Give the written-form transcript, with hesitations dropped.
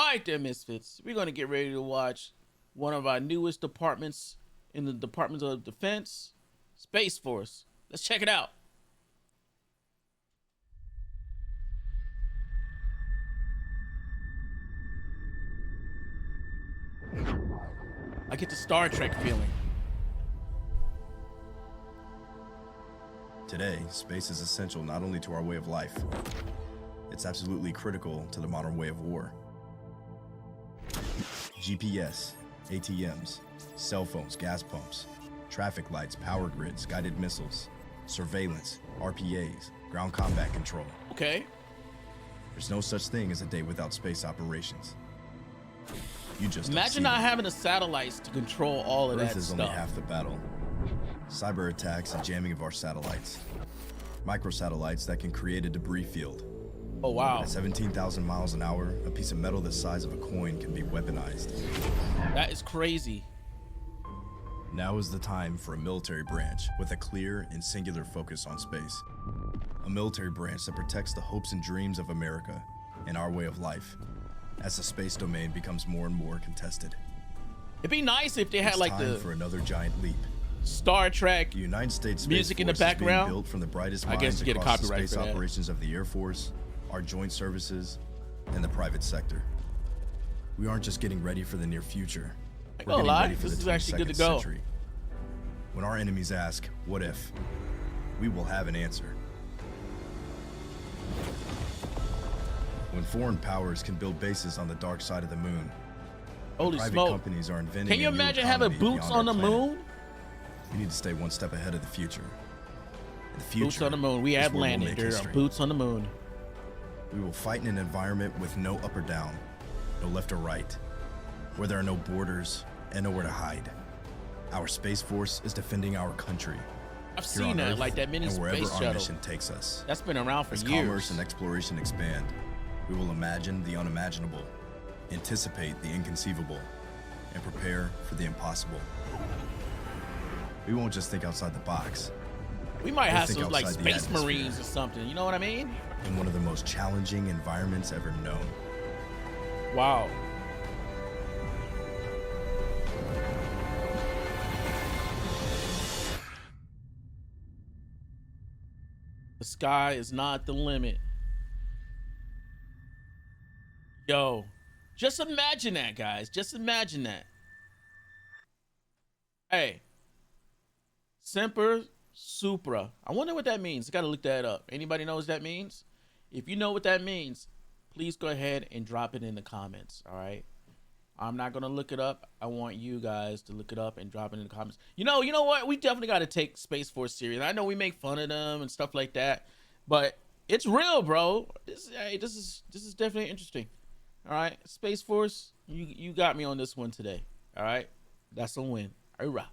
All right, then, Misfits. We're going to get ready to watch one of our newest departments in the Department of Defense, Space Force. Let's check it out. I get the Star Trek feeling. Today, space is essential not only to our way of life, it's absolutely critical to the modern way of war. GPS, ATMs, cell phones, gas pumps, traffic lights, power grids, guided missiles, surveillance, RPAs, ground combat control. Okay. There's no such thing as a day without space operations. You just imagine not having the satellites to control all of that stuff. Earth is only half the battle. Cyber attacks and jamming of our satellites. Microsatellites that can create a debris field. Oh, wow. At 17,000 miles an hour, a piece of metal the size of a coin can be weaponized. That is crazy. Now is the time for a military branch with a clear and singular focus on space. A military branch that protects the hopes and dreams of America and our way of life as the space domain becomes more and more contested. It'd be nice if they had like time for another giant leap. Star Trek The United States Space music in the Force is being background. built from the brightest I guess minds you get a across the copyright space for that. operations of the Air Force, our joint services, and the private sector. We aren't just getting ready for the near future. We're getting ready for this the is actually good 22nd to go. century. When our enemies ask, what if? We will have an answer. When foreign powers can build bases on the dark side of the moon, Holy private smoke. companies are inventing Can you a new imagine having economy boots beyond on the our planet. moon? We need to stay one step ahead of the future. The future Boots on the moon. We is have where we'll landed. make There are history. boots on the moon. We will fight in an environment with no up or down, no left or right, where there are no borders and nowhere to hide. Our Space Force is defending our country. I've here seen on that, Earth like that mini and wherever space our shuttle. mission takes us. That's been around for As years. commerce and exploration expand, we will imagine the unimaginable, anticipate the inconceivable, and prepare for the impossible. We won't just think outside the box. We might We'll have think some like outside the space atmosphere. marines or something. You know what I mean? In one of the most challenging environments ever known. Wow. The sky is not the limit. Yo, just imagine that, guys. Just imagine that. Hey, Semper Supra. I wonder what that means. I gotta look that up. Anybody knows what that means? If you know what that means, please go ahead and drop it in the comments. All right. I'm not gonna look it up. I want you guys to look it up and drop it in the comments. You know what? We definitely got to take Space Force serious. I know we make fun of them and stuff like that, but it's real, bro. This is definitely interesting. All right, Space Force, you got me on this one today. All right, that's a win. Hurrah.